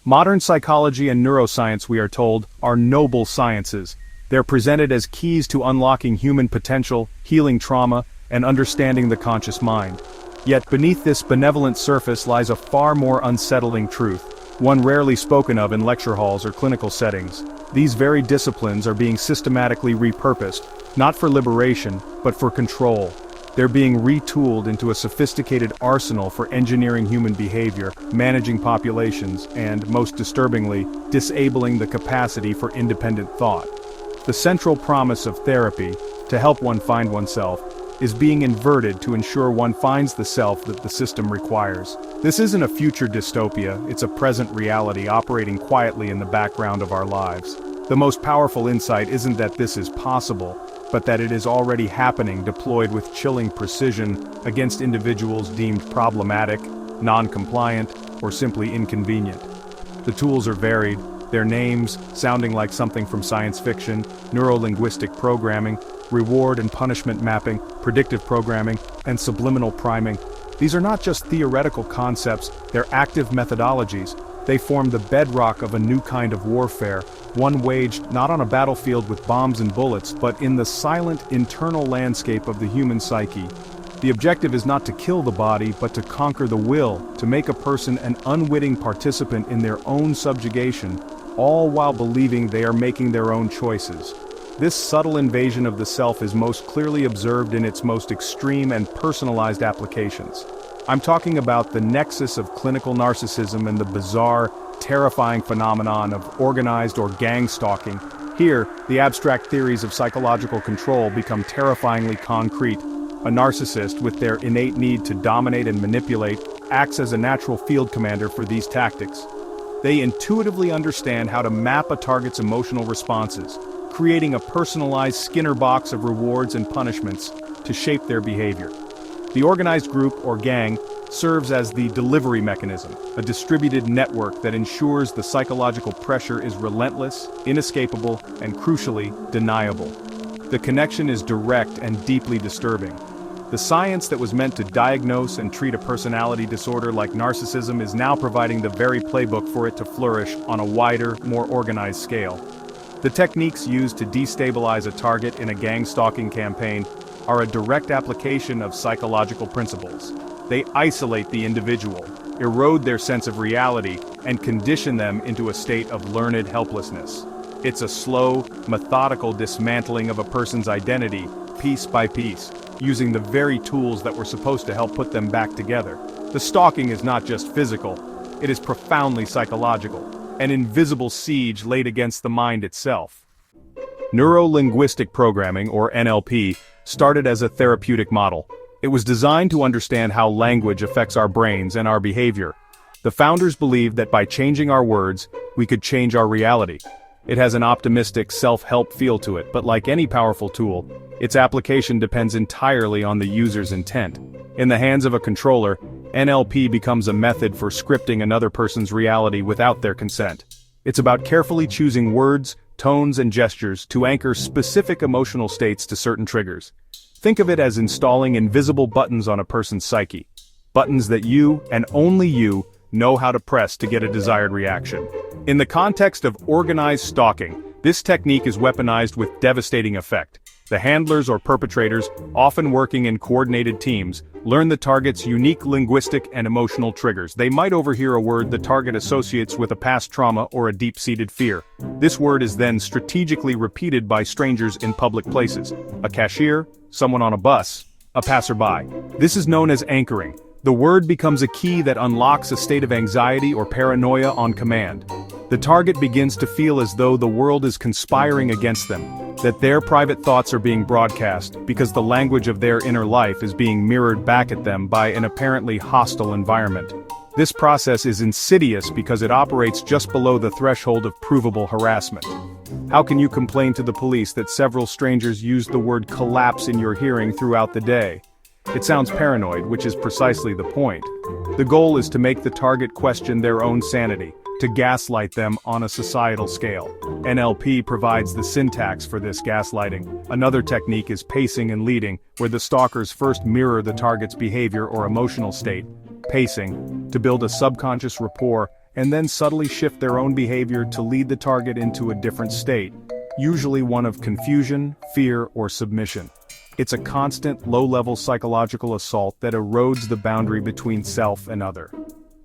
Modern psychology and neuroscience, we are told, are noble sciences. They're presented as keys to unlocking human potential, healing trauma, and understanding the conscious mind. Yet beneath this benevolent surface lies a far more unsettling truth, one rarely spoken of in lecture halls or clinical settings. These very disciplines are being systematically repurposed, not for liberation, but for control. They're being retooled into a sophisticated arsenal for engineering human behavior, managing populations, and, most disturbingly, disabling the capacity for independent thought. The central promise of therapy, to help one find oneself, is being inverted to ensure one finds the self that the system requires. This isn't a future dystopia, it's a present reality operating quietly in the background of our lives. The most powerful insight isn't that this is possible, but that it is already happening, deployed with chilling precision against individuals deemed problematic, non-compliant, or simply inconvenient. The tools are varied, their names sounding like something from science fiction: neurolinguistic programming, reward and punishment mapping, predictive programming, and subliminal priming. These are not just theoretical concepts, they're active methodologies. They form the bedrock of a new kind of warfare, one waged not on a battlefield with bombs and bullets, but in the silent internal landscape of the human psyche. The objective is not to kill the body, but to conquer the will, to make a person an unwitting participant in their own subjugation, all while believing they are making their own choices. This subtle invasion of the self is most clearly observed in its most extreme and personalized applications. I'm talking about the nexus of clinical narcissism and the bizarre, terrifying phenomenon of organized or gangstalking. Here, the abstract theories of psychological control become terrifyingly concrete. A narcissist, with their innate need to dominate and manipulate, acts as a natural field commander for these tactics. They intuitively understand how to map a target's emotional responses, creating a personalized Skinner box of rewards and punishments to shape their behavior. The organized group, or gang, serves as the delivery mechanism, a distributed network that ensures the psychological pressure is relentless, inescapable, and crucially, deniable. The connection is direct and deeply disturbing. The science that was meant to diagnose and treat a personality disorder like narcissism is now providing the very playbook for it to flourish on a wider, more organized scale. The techniques used to destabilize a target in a gang-stalking campaign are a direct application of psychological principles. They isolate the individual, erode their sense of reality, and condition them into a state of learned helplessness. It's a slow, methodical dismantling of a person's identity, piece by piece, using the very tools that were supposed to help put them back together. The stalking is not just physical, it is profoundly psychological, an invisible siege laid against the mind itself. Neurolinguistic programming, or NLP, started as a therapeutic model. It was designed to understand how language affects our brains and our behavior. The founders believed that by changing our words, we could change our reality. It has an optimistic, self-help feel to it, but like any powerful tool, its application depends entirely on the user's intent. In the hands of a controller, NLP becomes a method for scripting another person's reality without their consent. It's about carefully choosing words, tones, and gestures to anchor specific emotional states to certain triggers. Think of it as installing invisible buttons on a person's psyche. Buttons that you, and only you, know how to press to get a desired reaction. In the context of organized stalking, this technique is weaponized with devastating effect. The handlers or perpetrators, often working in coordinated teams, learn the target's unique linguistic and emotional triggers. They might overhear a word the target associates with a past trauma or a deep-seated fear. This word is then strategically repeated by strangers in public places: a cashier, someone on a bus, a passerby. This is known as anchoring. The word becomes a key that unlocks a state of anxiety or paranoia on command. The target begins to feel as though the world is conspiring against them, that their private thoughts are being broadcast because the language of their inner life is being mirrored back at them by an apparently hostile environment. This process is insidious because it operates just below the threshold of provable harassment. How can you complain to the police that several strangers used the word collapse in your hearing throughout the day? It sounds paranoid, which is precisely the point. The goal is to make the target question their own sanity, to gaslight them on a societal scale. NLP provides the syntax for this gaslighting. Another technique is pacing and leading, where the stalkers first mirror the target's behavior or emotional state, pacing, to build a subconscious rapport and then subtly shift their own behavior to lead the target into a different state, usually one of confusion, fear, or submission. It's a constant, low-level psychological assault that erodes the boundary between self and other.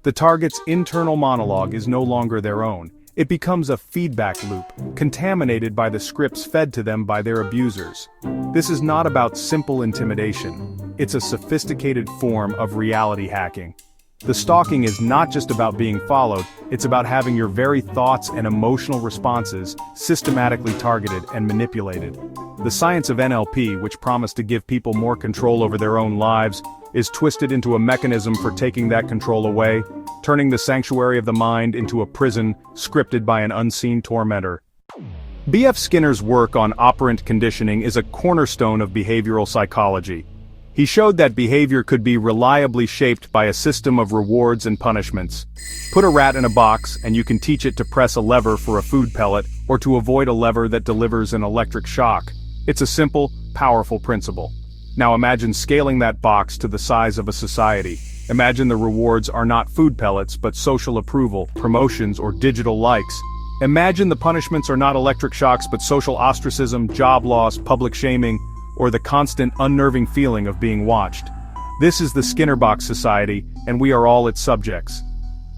The target's internal monologue is no longer their own. It becomes a feedback loop, contaminated by the scripts fed to them by their abusers. This is not about simple intimidation. It's a sophisticated form of reality hacking. The stalking is not just about being followed, it's about having your very thoughts and emotional responses systematically targeted and manipulated. The science of NLP, which promised to give people more control over their own lives, is twisted into a mechanism for taking that control away, turning the sanctuary of the mind into a prison scripted by an unseen tormentor. B.F. Skinner's work on operant conditioning is a cornerstone of behavioral psychology. He showed that behavior could be reliably shaped by a system of rewards and punishments. Put a rat in a box, and you can teach it to press a lever for a food pellet, or to avoid a lever that delivers an electric shock. It's a simple, powerful principle. Now imagine scaling that box to the size of a society. Imagine the rewards are not food pellets, but social approval, promotions, or digital likes. Imagine the punishments are not electric shocks, but social ostracism, job loss, public shaming, or the constant unnerving feeling of being watched. This is the Skinner box society, and we are all its subjects.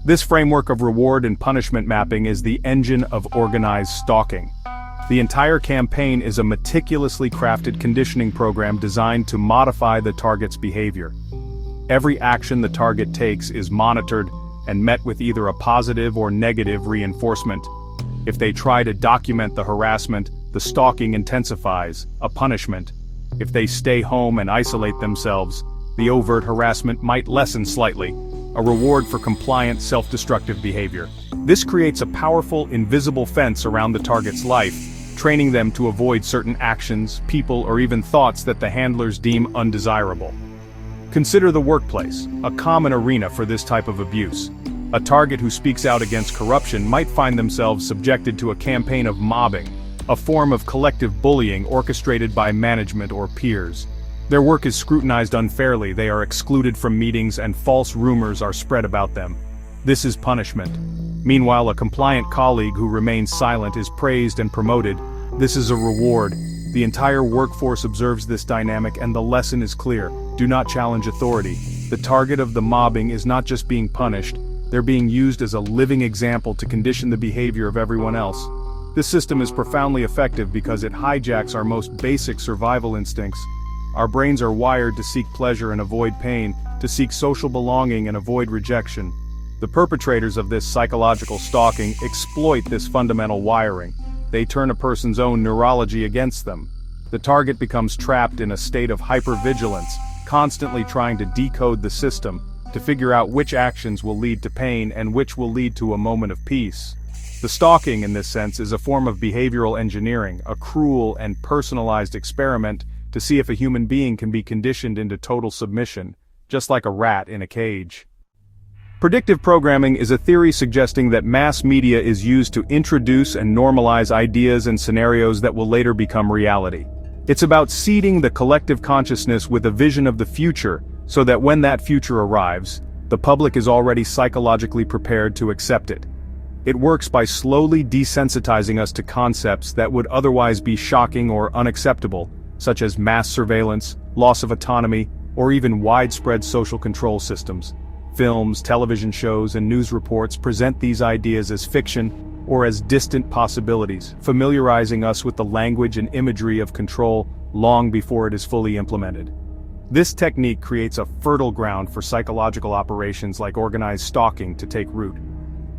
This framework of reward and punishment mapping is the engine of organized stalking. The entire campaign is a meticulously crafted conditioning program designed to modify the target's behavior. Every action the target takes is monitored and met with either a positive or negative reinforcement. If they try to document the harassment, the stalking intensifies, a punishment. If they stay home and isolate themselves, the overt harassment might lessen slightly, a reward for compliant, self-destructive behavior. This creates a powerful, invisible fence around the target's life, training them to avoid certain actions, people, or even thoughts that the handlers deem undesirable. Consider the workplace, a common arena for this type of abuse. A target who speaks out against corruption might find themselves subjected to a campaign of mobbing, a form of collective bullying orchestrated by management or peers. Their work is scrutinized unfairly, they are excluded from meetings, and false rumors are spread about them. This is punishment. Meanwhile, a compliant colleague who remains silent is praised and promoted. This is a reward. The entire workforce observes this dynamic, and the lesson is clear: do not challenge authority. The target of the mobbing is not just being punished, they're being used as a living example to condition the behavior of everyone else. This system is profoundly effective because it hijacks our most basic survival instincts. Our brains are wired to seek pleasure and avoid pain, to seek social belonging and avoid rejection. The perpetrators of this psychological stalking exploit this fundamental wiring. They turn a person's own neurology against them. The target becomes trapped in a state of hypervigilance, constantly trying to decode the system, to figure out which actions will lead to pain and which will lead to a moment of peace. The stalking, in this sense, is a form of behavioral engineering, a cruel and personalized experiment to see if a human being can be conditioned into total submission, just like a rat in a cage. Predictive programming is a theory suggesting that mass media is used to introduce and normalize ideas and scenarios that will later become reality. It's about seeding the collective consciousness with a vision of the future, so that when that future arrives, the public is already psychologically prepared to accept it. It works by slowly desensitizing us to concepts that would otherwise be shocking or unacceptable, such as mass surveillance, loss of autonomy, or even widespread social control systems. Films, television shows, and news reports present these ideas as fiction or as distant possibilities, familiarizing us with the language and imagery of control long before it is fully implemented. This technique creates a fertile ground for psychological operations like organized stalking to take root.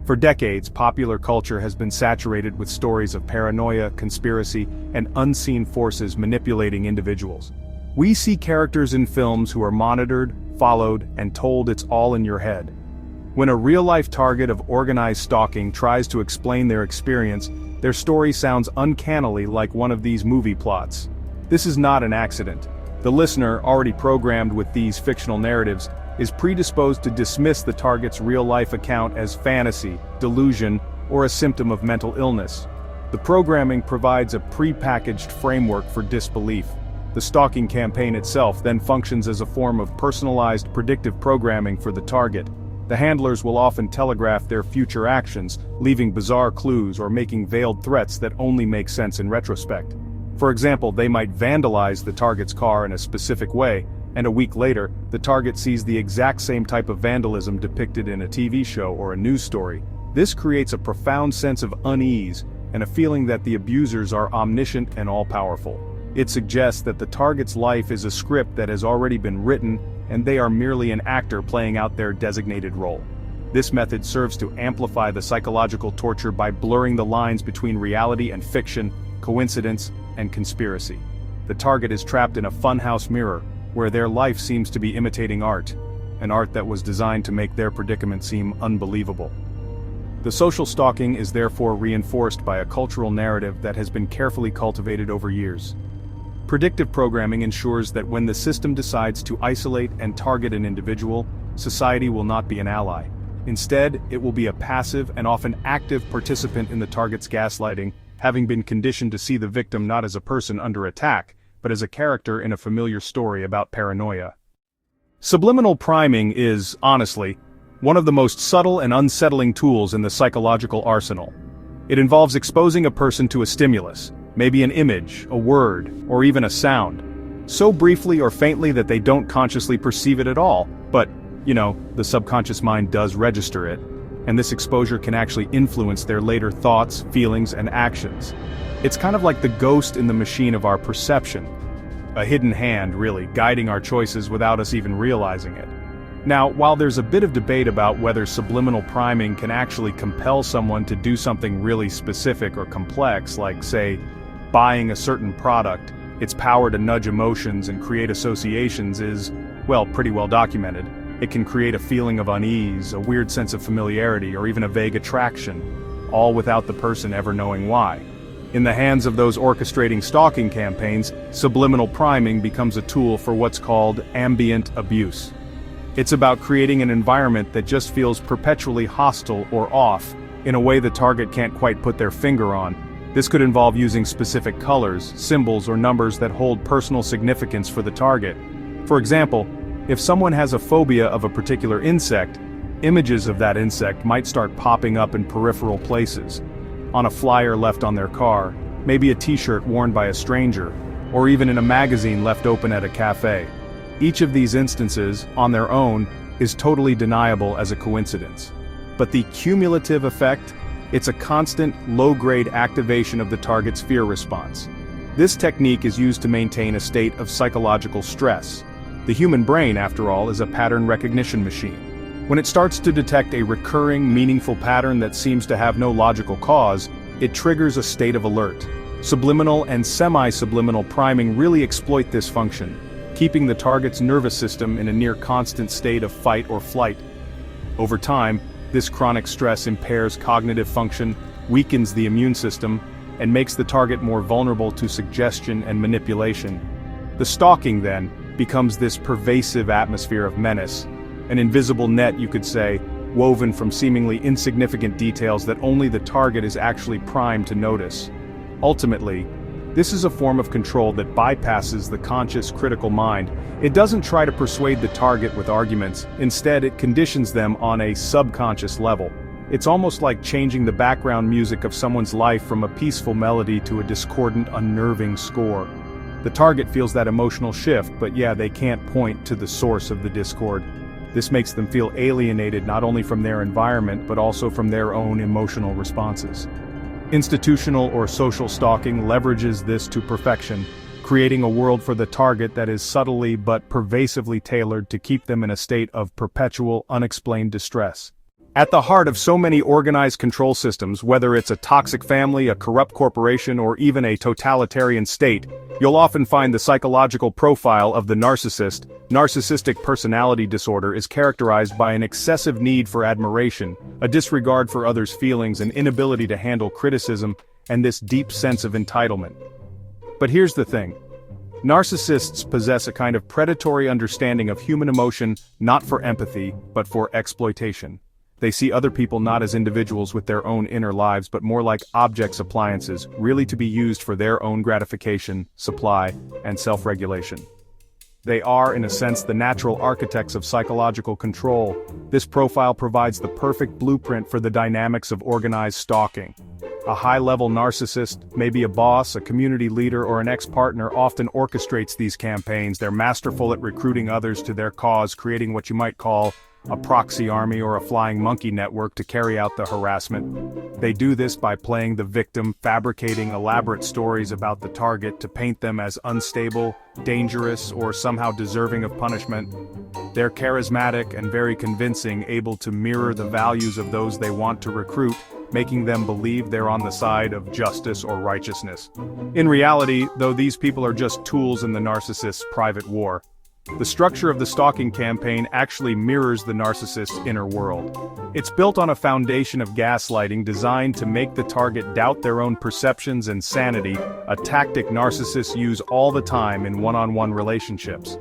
For decades, popular culture has been saturated with stories of paranoia, conspiracy, and unseen forces manipulating individuals. We see characters in films who are monitored, followed, and told it's all in your head. When a real-life target of organized stalking tries to explain their experience, their story sounds uncannily like one of these movie plots. This is not an accident. The listener, already programmed with these fictional narratives, is predisposed to dismiss the target's real-life account as fantasy, delusion, or a symptom of mental illness. The programming provides a pre-packaged framework for disbelief. The stalking campaign itself then functions as a form of personalized predictive programming for the target. The handlers will often telegraph their future actions, leaving bizarre clues or making veiled threats that only make sense in retrospect. For example, they might vandalize the target's car in a specific way, and a week later, the target sees the exact same type of vandalism depicted in a TV show or a news story. This creates a profound sense of unease and a feeling that the abusers are omniscient and all-powerful. It suggests that the target's life is a script that has already been written, and they are merely an actor playing out their designated role. This method serves to amplify the psychological torture by blurring the lines between reality and fiction, coincidence and conspiracy. The target is trapped in a funhouse mirror, where their life seems to be imitating art, an art that was designed to make their predicament seem unbelievable. The social stalking is therefore reinforced by a cultural narrative that has been carefully cultivated over years. Predictive programming ensures that when the system decides to isolate and target an individual, society will not be an ally. Instead, it will be a passive and often active participant in the target's gaslighting, having been conditioned to see the victim not as a person under attack, but as a character in a familiar story about paranoia. Subliminal priming is, honestly, one of the most subtle and unsettling tools in the psychological arsenal. It involves exposing a person to a stimulus, maybe an image, a word, or even a sound, so briefly or faintly that they don't consciously perceive it at all, but, the subconscious mind does register it, and this exposure can actually influence their later thoughts, feelings, and actions. It's kind of like the ghost in the machine of our perception. A hidden hand, really, guiding our choices without us even realizing it. Now, while there's a bit of debate about whether subliminal priming can actually compel someone to do something really specific or complex, like, say, buying a certain product, its power to nudge emotions and create associations is, pretty well documented. It can create a feeling of unease, a weird sense of familiarity, or even a vague attraction, all without the person ever knowing why. In the hands of those orchestrating stalking campaigns, subliminal priming becomes a tool for what's called ambient abuse. It's about creating an environment that just feels perpetually hostile or off, in a way the target can't quite put their finger on. This could involve using specific colors, symbols, or numbers that hold personal significance for the target. For example, if someone has a phobia of a particular insect, images of that insect might start popping up in peripheral places, on a flyer left on their car, maybe a t-shirt worn by a stranger, or even in a magazine left open at a cafe. Each of these instances, on their own, is totally deniable as a coincidence. But the cumulative effect? It's a constant, low-grade activation of the target's fear response. This technique is used to maintain a state of psychological stress. The human brain, after all, is a pattern recognition machine. When it starts to detect a recurring, meaningful pattern that seems to have no logical cause, it triggers a state of alert. Subliminal and semi-subliminal priming really exploit this function, keeping the target's nervous system in a near-constant state of fight or flight. Over time, this chronic stress impairs cognitive function, weakens the immune system, and makes the target more vulnerable to suggestion and manipulation. The stalking, then, becomes this pervasive atmosphere of menace, an invisible net, you could say, woven from seemingly insignificant details that only the target is actually primed to notice. Ultimately, this is a form of control that bypasses the conscious, critical mind. It doesn't try to persuade the target with arguments, instead it conditions them on a subconscious level. It's almost like changing the background music of someone's life from a peaceful melody to a discordant, unnerving score. The target feels that emotional shift, but they can't point to the source of the discord. This makes them feel alienated not only from their environment but also from their own emotional responses. Institutional or social stalking leverages this to perfection, creating a world for the target that is subtly but pervasively tailored to keep them in a state of perpetual, unexplained distress. At the heart of so many organized control systems, whether it's a toxic family, a corrupt corporation, or even a totalitarian state, you'll often find the psychological profile of the narcissist. Narcissistic personality disorder is characterized by an excessive need for admiration, a disregard for others' feelings, an inability to handle criticism, and this deep sense of entitlement. But here's the thing. Narcissists possess a kind of predatory understanding of human emotion, not for empathy, but for exploitation. They see other people not as individuals with their own inner lives but more like objects, appliances, really to be used for their own gratification, supply, and self-regulation. They are, in a sense, the natural architects of psychological control. This profile provides the perfect blueprint for the dynamics of organized stalking. A high-level narcissist, maybe a boss, a community leader, or an ex-partner, often orchestrates these campaigns. They're masterful at recruiting others to their cause, creating what you might call a proxy army or a flying monkey network to carry out the harassment. They do this by playing the victim, fabricating elaborate stories about the target to paint them as unstable, dangerous, or somehow deserving of punishment. They're charismatic and very convincing, able to mirror the values of those they want to recruit, making them believe they're on the side of justice or righteousness. In reality, though, these people are just tools in the narcissist's private war. The structure of the stalking campaign actually mirrors the narcissist's inner world. It's built on a foundation of gaslighting designed to make the target doubt their own perceptions and sanity, a tactic narcissists use all the time in one-on-one relationships.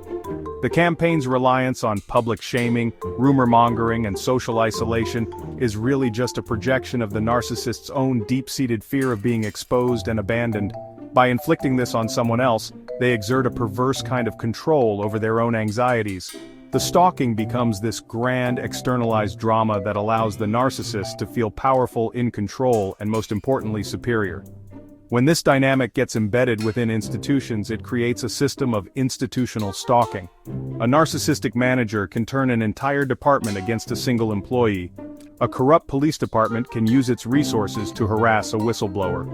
The campaign's reliance on public shaming, rumor-mongering, and social isolation is really just a projection of the narcissist's own deep-seated fear of being exposed and abandoned. By inflicting this on someone else, they exert a perverse kind of control over their own anxieties. The stalking becomes this grand externalized drama that allows the narcissist to feel powerful, in control, and most importantly superior. When this dynamic gets embedded within institutions, it creates a system of institutional stalking. A narcissistic manager can turn an entire department against a single employee. A corrupt police department can use its resources to harass a whistleblower.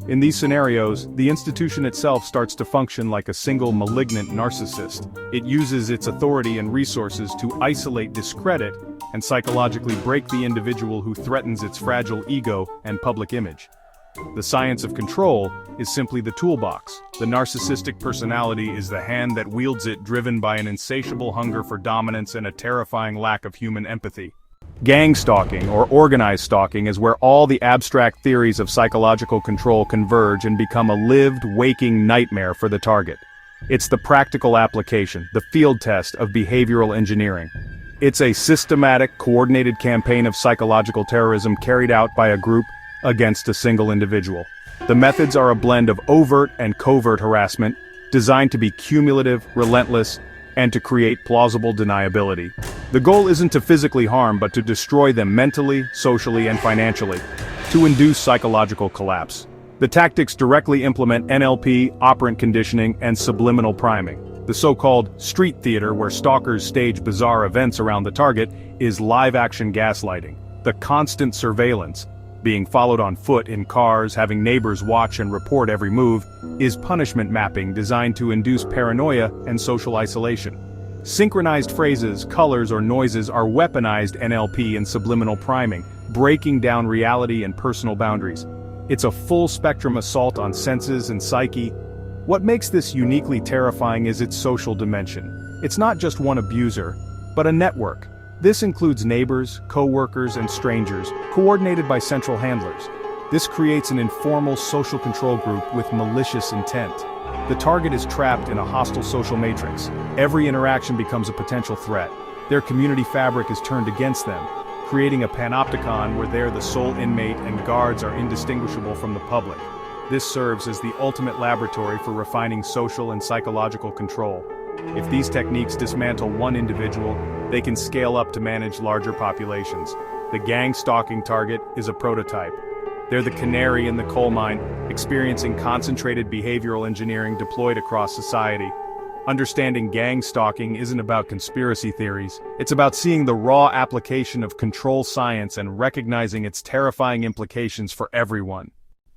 In these scenarios, the institution itself starts to function like a single malignant narcissist. It uses its authority and resources to isolate, discredit, and psychologically break the individual who threatens its fragile ego and public image. The science of control is simply the toolbox. The narcissistic personality is the hand that wields it, driven by an insatiable hunger for dominance and a terrifying lack of human empathy. Gangstalking, or organized stalking, is where all the abstract theories of psychological control converge and become a lived, waking nightmare for the target. It's the practical application, the field test of behavioral engineering. It's a systematic, coordinated campaign of psychological terrorism carried out by a group against a single individual. The methods are a blend of overt and covert harassment, designed to be cumulative, relentless, and to create plausible deniability. The goal isn't to physically harm, but to destroy them mentally, socially, and financially, to induce psychological collapse. The tactics directly implement NLP, operant conditioning, and subliminal priming. The so-called street theater, where stalkers stage bizarre events around the target, is live-action gaslighting. The constant surveillance, being followed on foot in cars, having neighbors watch and report every move, is punishment mapping designed to induce paranoia and social isolation. Synchronized phrases, colors, or noises are weaponized NLP and subliminal priming, breaking down reality and personal boundaries. It's a full-spectrum assault on senses and psyche. What makes this uniquely terrifying is its social dimension. It's not just one abuser, but a network. This includes neighbors, co-workers, and strangers, coordinated by central handlers. This creates an informal social control group with malicious intent. The target is trapped in a hostile social matrix. Every interaction becomes a potential threat. Their community fabric is turned against them, creating a panopticon where they're the sole inmate and guards are indistinguishable from the public. This serves as the ultimate laboratory for refining social and psychological control. If these techniques dismantle one individual, they can scale up to manage larger populations. The gang stalking target is a prototype. They're the canary in the coal mine, experiencing concentrated behavioral engineering deployed across society. Understanding gang stalking isn't about conspiracy theories. It's about seeing the raw application of control science and recognizing its terrifying implications for everyone.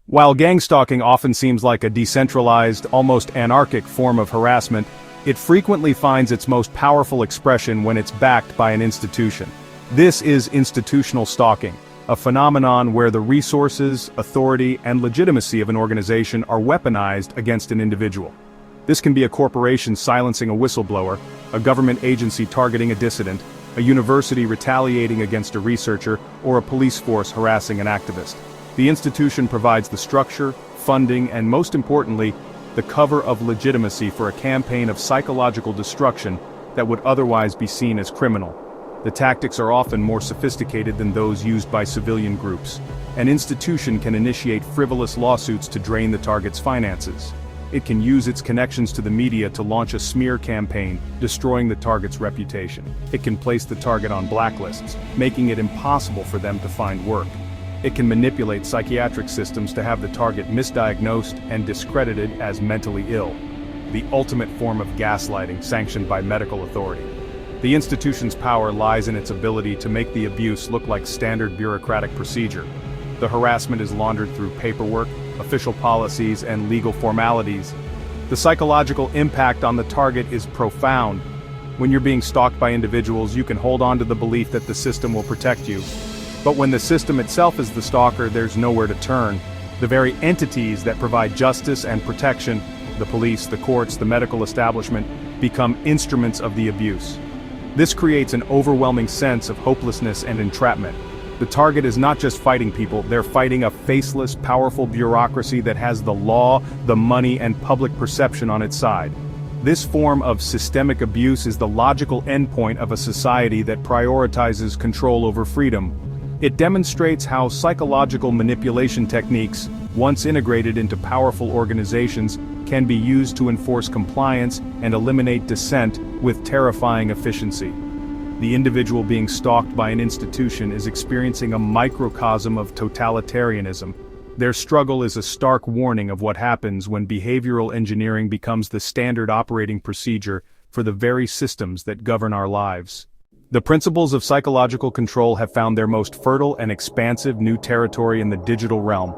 While gang stalking often seems like a decentralized, almost anarchic form of harassment, it frequently finds its most powerful expression when it's backed by an institution. This is institutional stalking, a phenomenon where the resources, authority, and legitimacy of an organization are weaponized against an individual. This can be a corporation silencing a whistleblower, a government agency targeting a dissident, a university retaliating against a researcher, or a police force harassing an activist. The institution provides the structure, funding, and most importantly, the cover of legitimacy for a campaign of psychological destruction that would otherwise be seen as criminal. The tactics are often more sophisticated than those used by civilian groups. An institution can initiate frivolous lawsuits to drain the target's finances. it can use its connections to the media to launch a smear campaign, destroying the target's reputation. It can place the target on blacklists, making it impossible for them to find work. It can manipulate psychiatric systems to have the target misdiagnosed and discredited as mentally ill. The ultimate form of gaslighting sanctioned by medical authority. The institution's power lies in its ability to make the abuse look like standard bureaucratic procedure. The harassment is laundered through paperwork, official policies, and legal formalities. The psychological impact on the target is profound. When you're being stalked by individuals, you can hold on to the belief that the system will protect you. But when the system itself is the stalker, there's nowhere to turn. The very entities that provide justice and protection, the police, the courts, the medical establishment, become instruments of the abuse. This creates an overwhelming sense of hopelessness and entrapment. The target is not just fighting people, they're fighting a faceless, powerful bureaucracy that has the law, the money, and public perception on its side. This form of systemic abuse is the logical endpoint of a society that prioritizes control over freedom. It demonstrates how psychological manipulation techniques, once integrated into powerful organizations, can be used to enforce compliance and eliminate dissent with terrifying efficiency. The individual being stalked by an institution is experiencing a microcosm of totalitarianism. Their struggle is a stark warning of what happens when behavioral engineering becomes the standard operating procedure for the very systems that govern our lives. The principles of psychological control have found their most fertile and expansive new territory in the digital realm.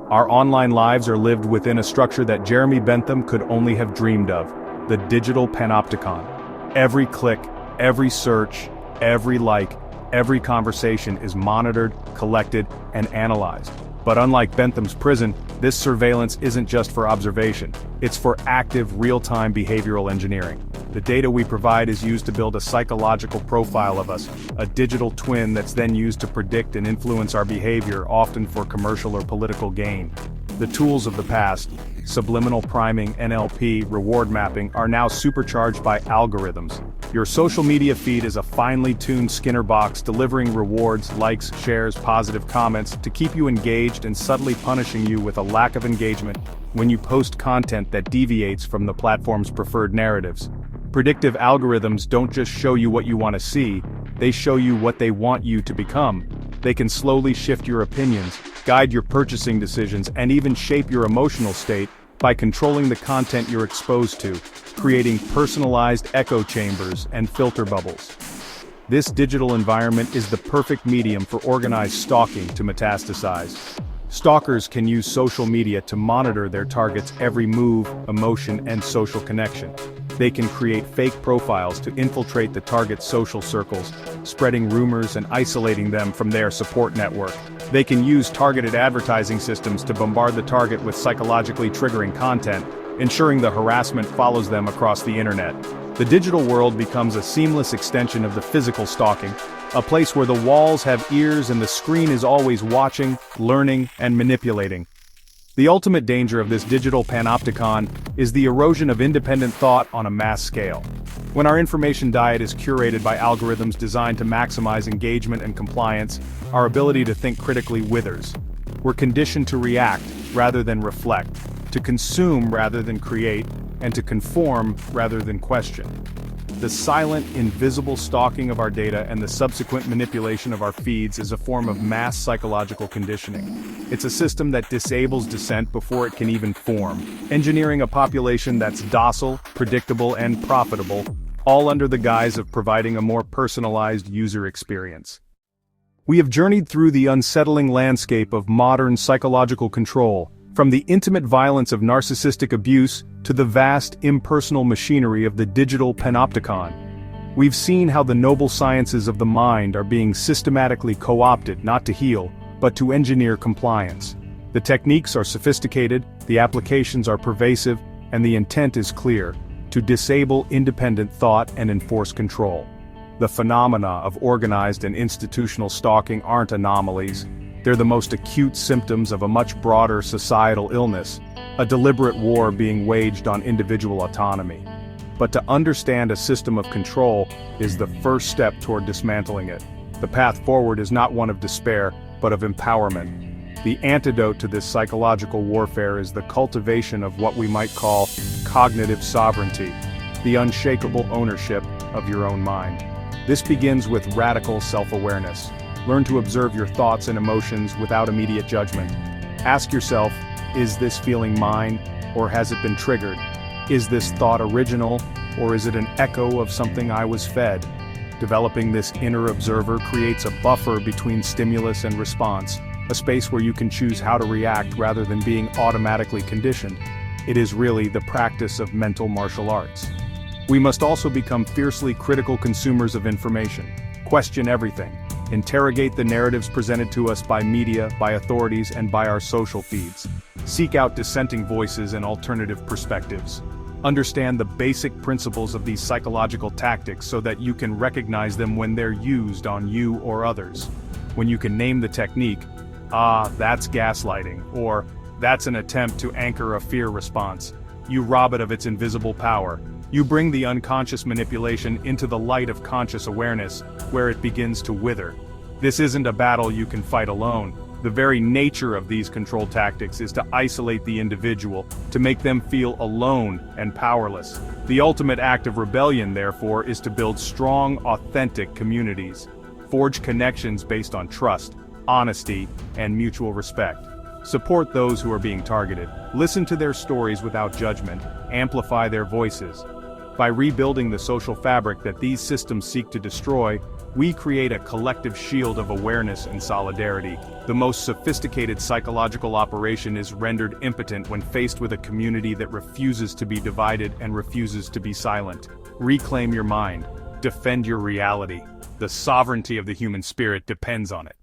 Our online lives are lived within a structure that Jeremy Bentham could only have dreamed of, the digital panopticon. Every click, every search, every like, every conversation is monitored, collected, and analyzed. But unlike Bentham's prison, this surveillance isn't just for observation. It's for active, real-time behavioral engineering. The data we provide is used to build a psychological profile of us, a digital twin that's then used to predict and influence our behavior, often for commercial or political gain. The tools of the past, subliminal priming, NLP, reward mapping, are now supercharged by algorithms. Your social media feed is a finely tuned Skinner box delivering rewards, likes, shares, positive comments to keep you engaged and subtly punishing you with a lack of engagement when you post content that deviates from the platform's preferred narratives. Predictive algorithms don't just show you what you want to see, they show you what they want you to become. They can slowly shift your opinions, guide your purchasing decisions, and even shape your emotional state by controlling the content you're exposed to, creating personalized echo chambers and filter bubbles. This digital environment is the perfect medium for organized stalking to metastasize. Stalkers can use social media to monitor their target's every move, emotion, and social connection. They can create fake profiles to infiltrate the target's social circles, spreading rumors and isolating them from their support network. They can use targeted advertising systems to bombard the target with psychologically triggering content, ensuring the harassment follows them across the internet. The digital world becomes a seamless extension of the physical stalking, a place where the walls have ears and the screen is always watching, learning, and manipulating. The ultimate danger of this digital panopticon is the erosion of independent thought on a mass scale. When our information diet is curated by algorithms designed to maximize engagement and compliance, our ability to think critically withers. We're conditioned to react rather than reflect, to consume rather than create, and to conform rather than question. The silent, invisible stalking of our data and the subsequent manipulation of our feeds is a form of mass psychological conditioning. It's a system that disables dissent before it can even form, engineering a population that's docile, predictable, and profitable, all under the guise of providing a more personalized user experience. We have journeyed through the unsettling landscape of modern psychological control, from the intimate violence of narcissistic abuse to the vast, impersonal machinery of the digital panopticon. We've seen how the noble sciences of the mind are being systematically co-opted not to heal, but to engineer compliance. The techniques are sophisticated, the applications are pervasive, and the intent is clear: to disable independent thought and enforce control. The phenomena of organized and institutional stalking aren't anomalies. They're the most acute symptoms of a much broader societal illness, a deliberate war being waged on individual autonomy. But to understand a system of control is the first step toward dismantling it. The path forward is not one of despair, but of empowerment. The antidote to this psychological warfare is the cultivation of what we might call cognitive sovereignty, the unshakable ownership of your own mind. This begins with radical self-awareness. Learn to observe your thoughts and emotions without immediate judgment. Ask yourself, is this feeling mine, or has it been triggered? Is this thought original, or is it an echo of something I was fed? Developing this inner observer creates a buffer between stimulus and response, a space where you can choose how to react rather than being automatically conditioned. It is really the practice of mental martial arts. We must also become fiercely critical consumers of information. Question everything. Interrogate the narratives presented to us by media, by authorities, and by our social feeds. Seek out dissenting voices and alternative perspectives. Understand the basic principles of these psychological tactics so that you can recognize them when they're used on you or others. When you can name the technique, that's gaslighting, or that's an attempt to anchor a fear response, you rob it of its invisible power. You bring the unconscious manipulation into the light of conscious awareness, where it begins to wither. This isn't a battle you can fight alone. The very nature of these control tactics is to isolate the individual, to make them feel alone and powerless. The ultimate act of rebellion, therefore, is to build strong, authentic communities. Forge connections based on trust, honesty, and mutual respect. Support those who are being targeted. Listen to their stories without judgment. Amplify their voices. By rebuilding the social fabric that these systems seek to destroy, we create a collective shield of awareness and solidarity. The most sophisticated psychological operation is rendered impotent when faced with a community that refuses to be divided and refuses to be silent. Reclaim your mind. Defend your reality. The sovereignty of the human spirit depends on it.